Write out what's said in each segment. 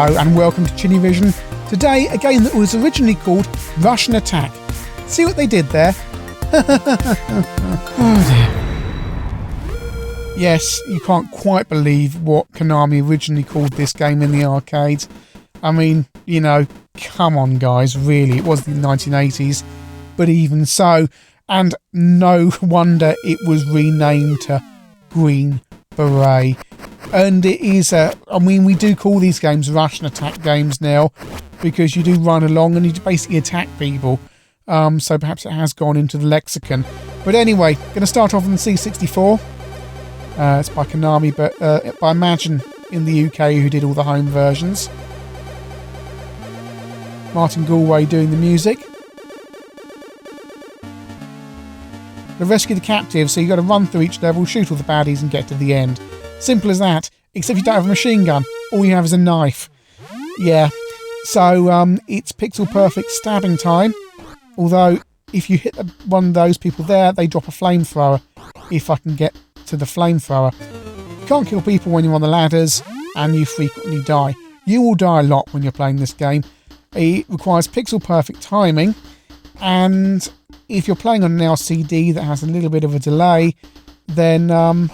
Hello and welcome to ChinnyVision. Today, a game that was originally called Russian Attack. See what they did there? Oh dear. Yes, you can't quite believe what Konami originally called this game in the arcades. I mean, you know, come on guys, really, it was the 1980s, but even so, and no wonder it was renamed to Green Beret. And it is, I mean, we do call these games Russian Attack games now, because you do run along and you basically attack people. So perhaps it has gone into the lexicon. But anyway, going to start off on the C64. It's by Konami, but by Imagine in the UK, who did all the home versions. Martin Galway doing the music. To rescue the captives, so you've got to run through each level, shoot all the baddies and get to the end. Simple as that, except you don't have a machine gun. All you have is a knife. Yeah, so it's pixel perfect stabbing time. Although, if you hit one of those people there, they drop a flamethrower. If I can get to the flamethrower. You can't kill people when you're on the ladders, and you frequently die. You will die a lot when you're playing this game. It requires pixel perfect timing, and if you're playing on an LCD that has a little bit of a delay, then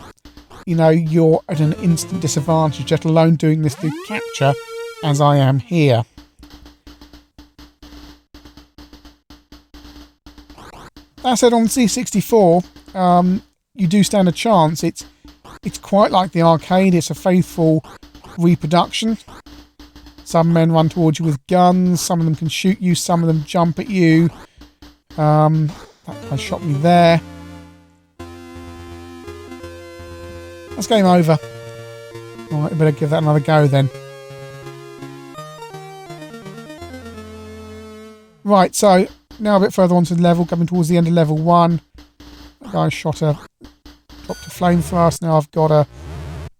you know, you're at an instant disadvantage, let alone doing this through capture, as I am here. That said, on C64, you do stand a chance. It's quite like the arcade. It's a faithful reproduction. Some men run towards you with guns, some of them can shoot you, some of them jump at you. That guy shot me there. That's game over. Alright, I better give that another go then. Right, so now a bit further onto the level, coming towards the end of level 1. That guy dropped a flamethrower, so now I've got a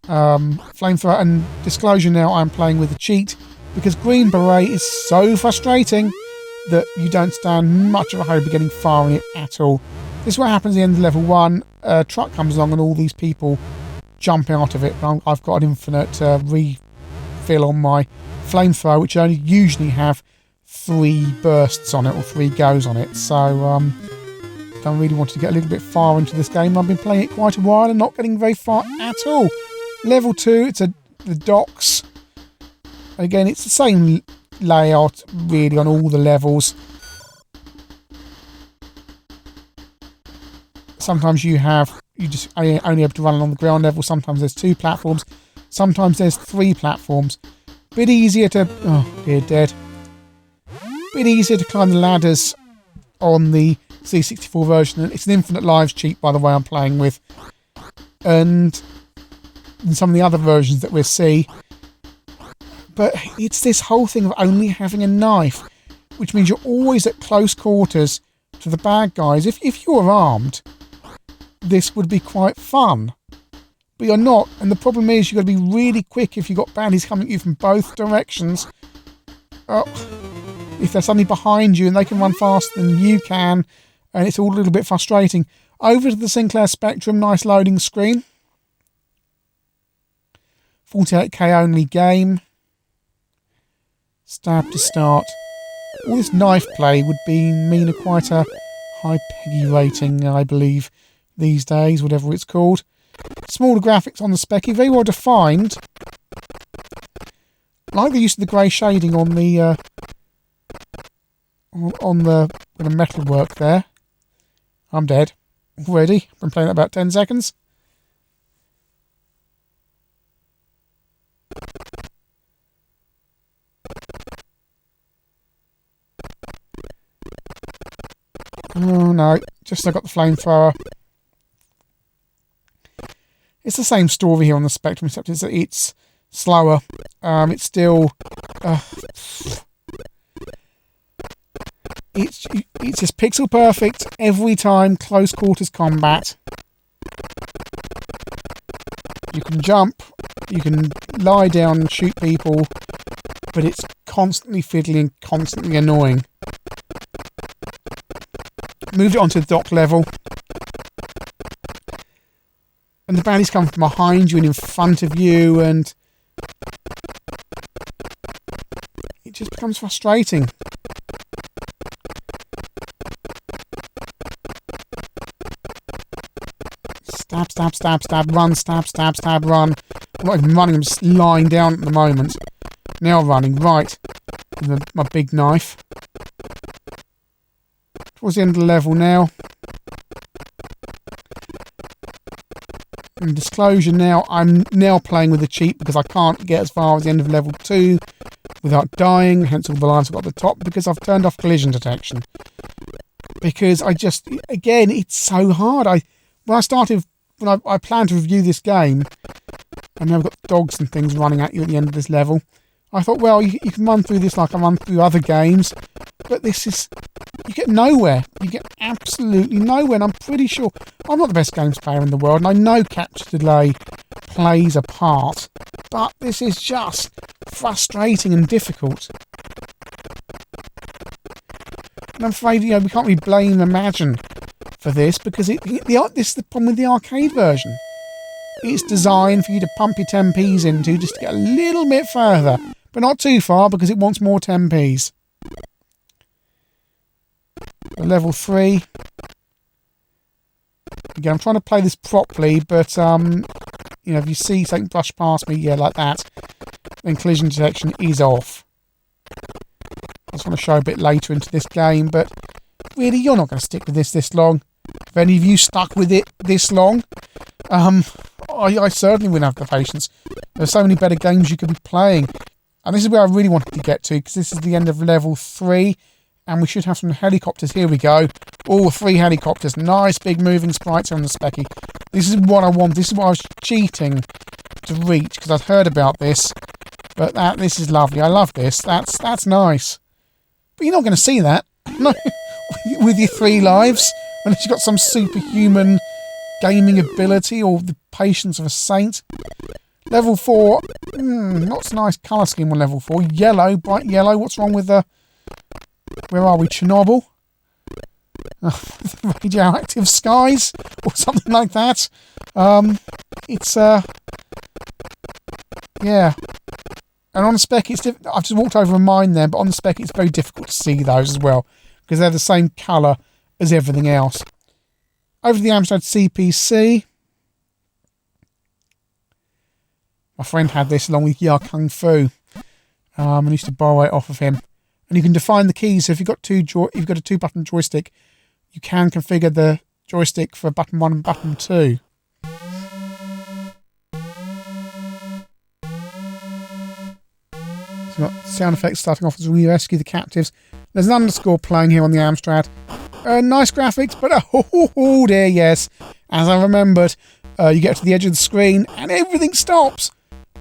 flamethrower. And disclosure now, I'm playing with a cheat, because Green Beret is so frustrating that you don't stand much of a hope of getting far in it at all. This is what happens at the end of level 1. A truck comes along and all these people jump out of it. I've got an infinite refill on my flamethrower, which only usually have 3 bursts on it, or 3 goes on it. So don't really want to get a little bit far into this game. I've been playing it quite a while and not getting very far at all. Level 2, it's the docks. Again, it's the same layout really on all the levels. Sometimes you just only able to run along the ground level. Sometimes there's 2 platforms. Sometimes there's 3 platforms. Bit easier to... oh dear, dead. Bit easier to climb the ladders on the C64 version. It's an infinite lives cheat, by the way, I'm playing with. And in some of the other versions that we'll see. But it's this whole thing of only having a knife, which means you're always at close quarters to the bad guys. If you were armed, this would be quite fun. But you're not, and the problem is you've got to be really quick if you've got baddies coming at you from both directions. If they're suddenly behind you and they can run faster than you can, and it's all a little bit frustrating. Over to the Sinclair Spectrum, nice loading screen. 48k only game. Stab to start. All this knife play would mean quite a high PEGI rating, I believe, these days, whatever it's called. Smaller graphics on the Specky, very well defined. I like the use of the grey shading on the metalwork there. I'm dead already. I've been playing that about 10 seconds. Oh no, just I got the flamethrower. It's the same story here on the Spectrum, except it's slower. It's still... It's just pixel perfect every time, close quarters combat. You can jump, you can lie down and shoot people, but it's constantly fiddling, constantly annoying. Moved it onto the dock level. And the baddies come from behind you and in front of you, and it just becomes frustrating. Stab, stab, stab, stab, run, stab, stab, stab, run. I'm not even running, I'm just lying down at the moment. Now running, right. With my big knife. Towards the end of the level now. In disclosure now, I'm now playing with the cheat because I can't get as far as the end of level 2 without dying, hence all the lives I've got at the top, because I've turned off collision detection. Because I just, again, it's so hard. When I planned to review this game, and now I've got dogs and things running at you at the end of this level, I thought, well, you can run through this like I run through other games, but this is, you get nowhere. You get absolutely nowhere, and I'm pretty sure, I'm not the best games player in the world, and I know capture delay plays a part, but this is just frustrating and difficult. And I'm afraid, we can't really blame Imagine for this, because this is the problem with the arcade version. It's designed for you to pump your 10p's into just to get a little bit further, but not too far because it wants more 10p's. Level 3. Again, I'm trying to play this properly, but if you see something brush past me, like that, then collision detection is off. I just want to show a bit later into this game, but really, you're not going to stick with this long. If any of you stuck with it this long, I certainly wouldn't have the patience. There's so many better games you could be playing. And this is where I really wanted to get to, because this is the end of level 3, and we should have some helicopters. Here we go. All 3 helicopters. Nice big moving sprites on the specky. This is what I want. This is what I was cheating to reach, because I'd heard about this. But this is lovely. I love this. That's nice. But you're not going to see that. No, with your 3 lives. Unless you've got some superhuman gaming ability or the patience of a saint. Level 4. Not so nice colour scheme on level 4. Yellow, bright yellow. What's wrong with the... Where are we? Chernobyl? Radioactive skies? Or something like that. It's... Yeah. And on the spec, it's I've just walked over a mine there, but on the spec, it's very difficult to see those as well. Because they're the same colour as everything else. Over to the Amstrad CPC. My friend had this along with Ya Kung Fu. I used to borrow it off of him. And you can define the keys. So if you've got you've got a 2-button joystick, you can configure the joystick for button 1 and button 2. So we've got sound effects starting off as we rescue the captives. There's an underscore playing here on the Amstrad. Nice graphics, but oh dear, yes. As I remembered, you get to the edge of the screen and everything stops.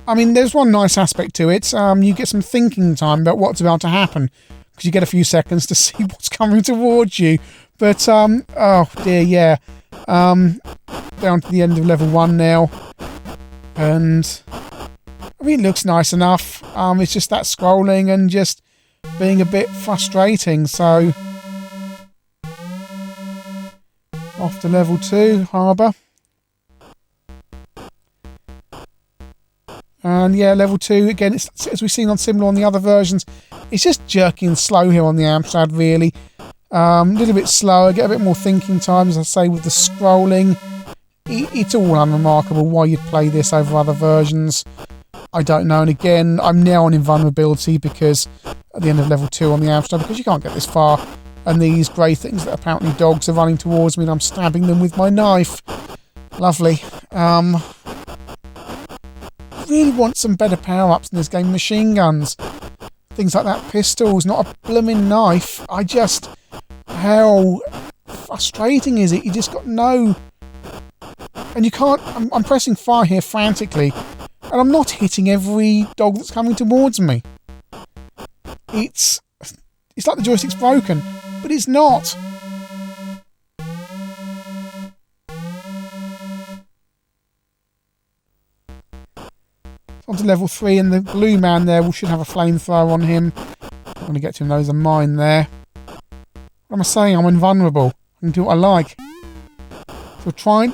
I mean, there's one nice aspect to it. You get some thinking time about what's about to happen, because you get a few seconds to see what's coming towards you. But, oh dear, yeah. Down to the end of level 1 now. And, I mean, it looks nice enough. It's just that scrolling and just being a bit frustrating, so... Off to level 2, Harbour. And yeah, level 2, again, it's, as we've seen on similar on the other versions, it's just jerky and slow here on the Amstrad, really. A little bit slower, get a bit more thinking time, as I say, with the scrolling. It's all unremarkable why you'd play this over other versions. I don't know, and again, I'm now on invulnerability because at the end of level 2 on the Amstrad, because you can't get this far, and these grey things that apparently dogs are running towards me and I'm stabbing them with my knife. Lovely. Really want some better power-ups in this game. Machine guns. Things like that. Pistols. Not a blooming knife. How frustrating is it? You just got no... And you can't... I'm pressing fire here frantically. And I'm not hitting every dog that's coming towards me. It's like the joystick's broken. But it's not. On to level 3, and the blue man there should have a flamethrower on him. I'm going to get to him, there's a mine there. What am I saying? I'm invulnerable. I can do what I like. So trying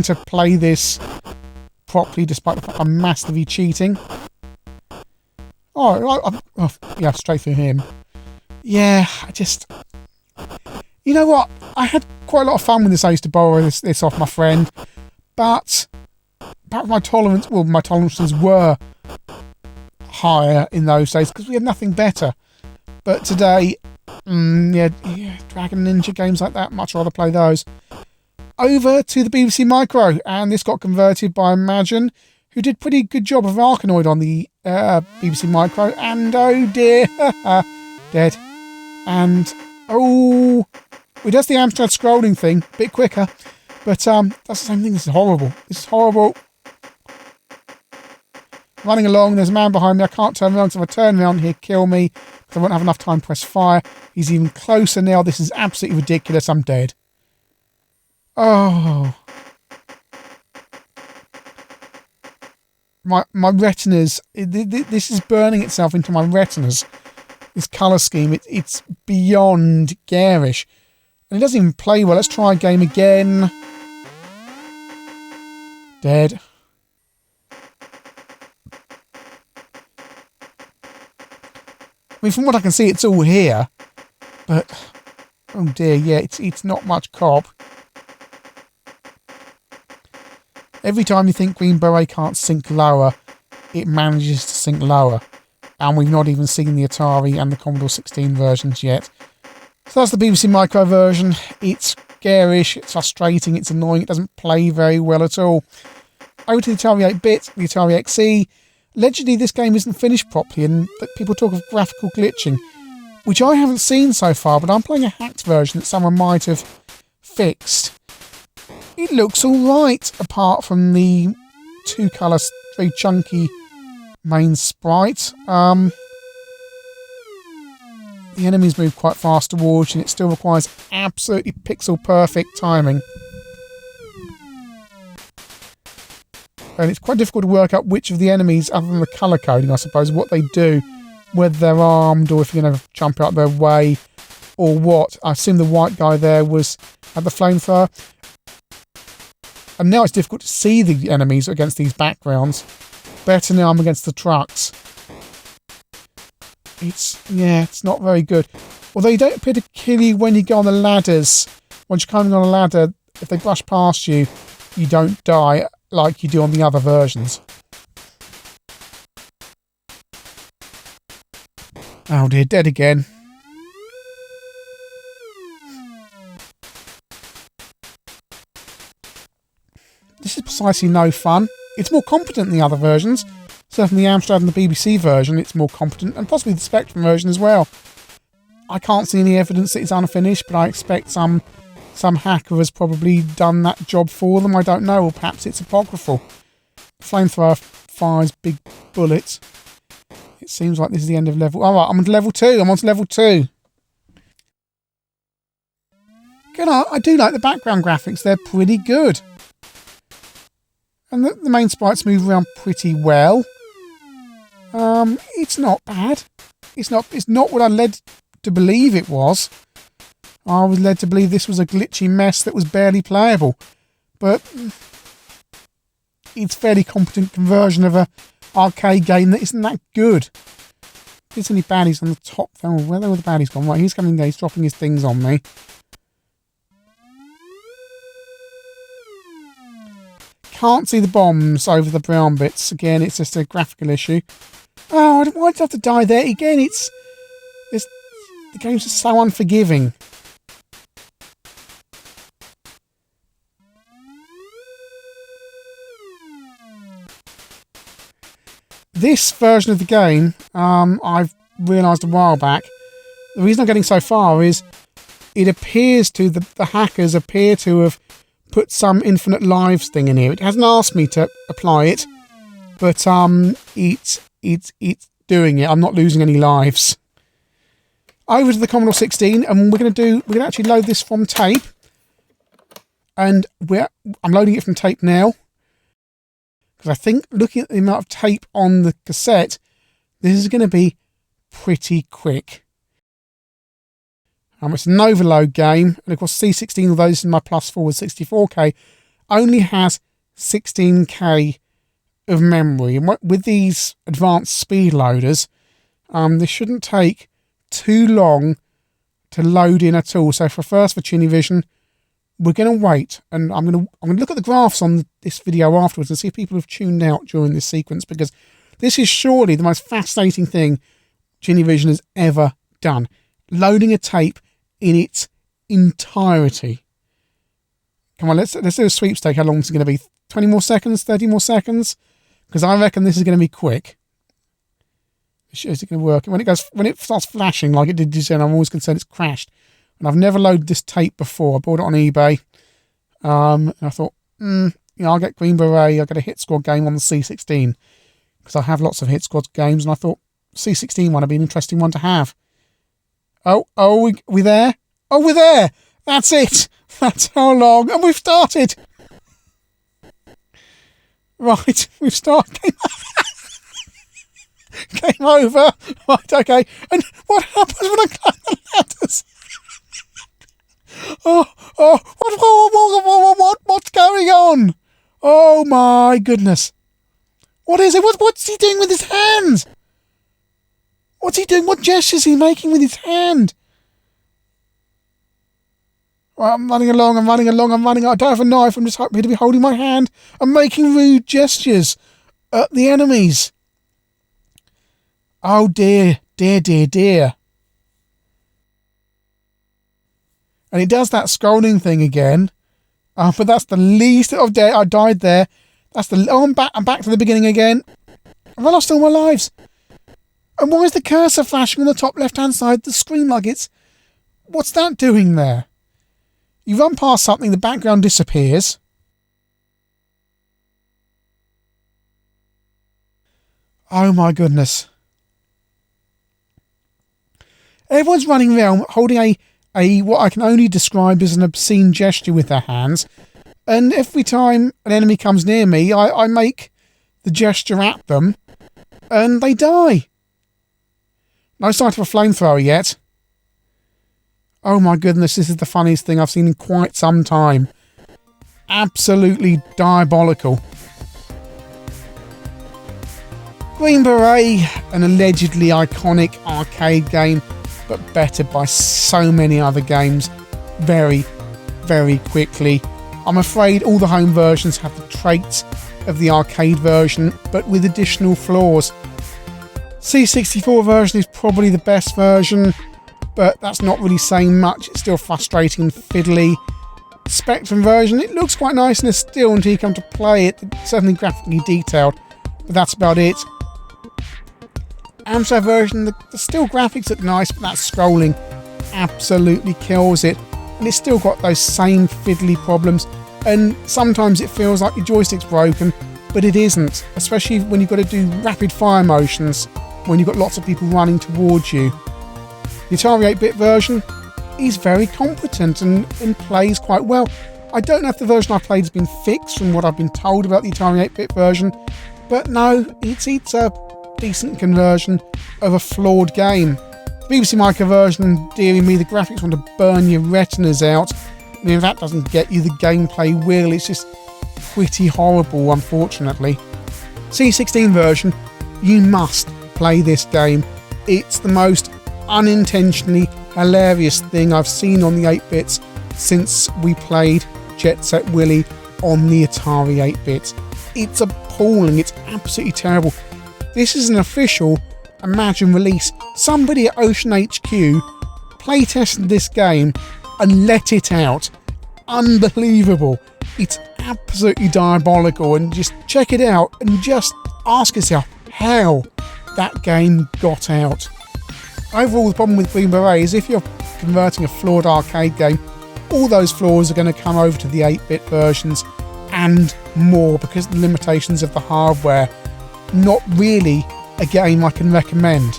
to play this properly despite the fact I'm massively cheating. Yeah, straight through him. Yeah, you know what? I had quite a lot of fun with this. I used to borrow this off my friend, but my tolerances were higher in those days because we had nothing better. But today, Dragon Ninja games like that, much rather play those. Over to the BBC Micro, and this got converted by Imagine, who did pretty good job of Arkanoid on the BBC Micro, and oh dear, dead. And it does the Amstrad scrolling thing a bit quicker, but that's the same thing. This is horrible. This is horrible. Running along, there's a man behind me. I can't turn around, so if I turn around, he'll kill me because I won't have enough time to press fire. He's even closer now. This is absolutely ridiculous. I'm dead. Oh. My retinas, this is burning itself into my retinas. This colour scheme, it's beyond garish. And it doesn't even play well. Let's try a game again. Dead. I mean, from what I can see, it's all here. But, oh dear, yeah, it's not much cop. Every time you think Green Beret can't sink lower, it manages to sink lower. And we've not even seen the Atari and the Commodore 16 versions yet. So that's the BBC Micro version. It's garish, it's frustrating, it's annoying, it doesn't play very well at all. Over to the Atari 8-bit, the Atari XE. Allegedly this game isn't finished properly and that people talk of graphical glitching, which I haven't seen so far, but I'm playing a hacked version that someone might have fixed. It looks alright, apart from the two-colour, very chunky main sprite. The enemies move quite fast towards you, and it still requires absolutely pixel-perfect timing. And it's quite difficult to work out which of the enemies, other than the colour coding, I suppose, what they do, whether they're armed or if you're going to jump out their way or what. I assume the white guy there had the flamethrower. And now it's difficult to see the enemies against these backgrounds. Better now I'm against the trucks. It's not very good. Although you don't appear to kill you when you go on the ladders. Once you're climbing on a ladder, if they brush past you, you don't die like you do on the other versions. Oh dear, dead again. This is precisely no fun. It's more competent than the other versions. Certainly the Amstrad and the BBC version, it's more competent, and possibly the Spectrum version as well. I can't see any evidence that it's unfinished, but I expect some hacker has probably done that job for them. I don't know, or perhaps it's apocryphal. Flamethrower fires big bullets. It seems like this is the end of level... Oh, right, I'm on to level 2. I'm on to level 2. Again, I do like the background graphics. They're pretty good. And the main sprites move around pretty well. It's not bad. It's not what I led to believe it was. I was led to believe this was a glitchy mess that was barely playable. But it's a fairly competent conversion of an arcade game that isn't that good. There's any baddies on the top. Oh, where are the baddies gone? Right, he's coming there. He's dropping his things on me. Can't see the bombs over the brown bits. Again, it's just a graphical issue. Oh, why did I have to die there? Again, the game's just so unforgiving. This version of the game, I've realised a while back, the reason I'm getting so far is it appears to, the hackers appear to have put some infinite lives thing in here. It hasn't asked me to apply it, but it's doing it. I'm not losing any lives. Over to the Commodore 16, and we're going to actually load this from tape, and I'm loading it from tape now. Because I think, looking at the amount of tape on the cassette, this is going to be pretty quick. It's an overload game, and of course C16, although this is my plus 4 with 64K, only has 16K of memory. And with these advanced speed loaders, This shouldn't take too long to load in at all. So for ChinnyVision, we're going to wait, and I'm going to look at the graphs on this video afterwards and see if people have tuned out during this sequence, because this is surely the most fascinating thing ChinnyVision has ever done. Loading a tape in its entirety. Come on, let's do a sweepstake. How long is it going to be? 20 more seconds? 30 more seconds? Because I reckon this is going to be quick. Is it going to work? When it starts flashing like it did just then, I'm always concerned it's crashed. And I've never loaded this tape before. I bought it on eBay. And I thought, I'll get Green Beret. I'll get a Hit Squad game on the C16. Because I have lots of Hit Squad games. And I thought, C16 one would be an interesting one to have. We there? Oh, we're there! That's it! That's how long. And we've started! Right, we've started. Game over. Right, okay. And what happens when I climb the ladders? What's going on? Oh my goodness. What is it? What's he doing with his hands? What's he doing? What gestures is he making with his hand? Right, I'm running along. I don't have a knife. I'm just happy to be holding my hand. I'm making rude gestures at the enemies. Oh dear. And it does that scrolling thing again. But that's the least of day. I died there. I'm back to the beginning again. Have I lost all my lives? And why is the cursor flashing on the top left-hand side of the screen like it's... What's that doing there? You run past something, the background disappears. Oh my goodness. Everyone's running around holding a what I can only describe as an obscene gesture with their hands. And every time an enemy comes near me, I make the gesture at them and they die. No sight of a flamethrower yet. Oh my goodness, this is the funniest thing I've seen in quite some time. Absolutely diabolical. Green Beret, an allegedly iconic arcade game, but bettered by so many other games very, very quickly. I'm afraid all the home versions have the traits of the arcade version, but with additional flaws. C64 version is probably the best version, but that's not really saying much. It's still frustrating and fiddly. Spectrum version, it looks quite nice and still until you come to play it. It's certainly graphically detailed, but that's about it. Amstrad version, the still graphics look nice, but that scrolling absolutely kills it. And it's still got those same fiddly problems, and sometimes it feels like your joystick's broken, but it isn't, especially when you've got to do rapid fire motions when you've got lots of people running towards you. The Atari 8-bit version is very competent and plays quite well. I don't know if the version I played has been fixed from what I've been told about the Atari 8-bit version, but no, it's a decent conversion of a flawed game. The BBC Micro version, dearie me, the graphics want to burn your retinas out, and if that doesn't get you, the gameplay will. It's just pretty horrible, unfortunately. C16 version, you must play this game. It's the most unintentionally hilarious thing I've seen on the 8-bits since we played Jet Set Willy on the Atari 8-bit. It's appalling, it's absolutely terrible. This is an official Imagine release. Somebody at Ocean HQ playtested this game and let it out. Unbelievable. It's absolutely diabolical, and just check it out and just ask yourself how that game got out. Overall, the problem with Green Beret is if you're converting a flawed arcade game, all those flaws are going to come over to the 8-bit versions and more because of the limitations of the hardware. Not really a game I can recommend.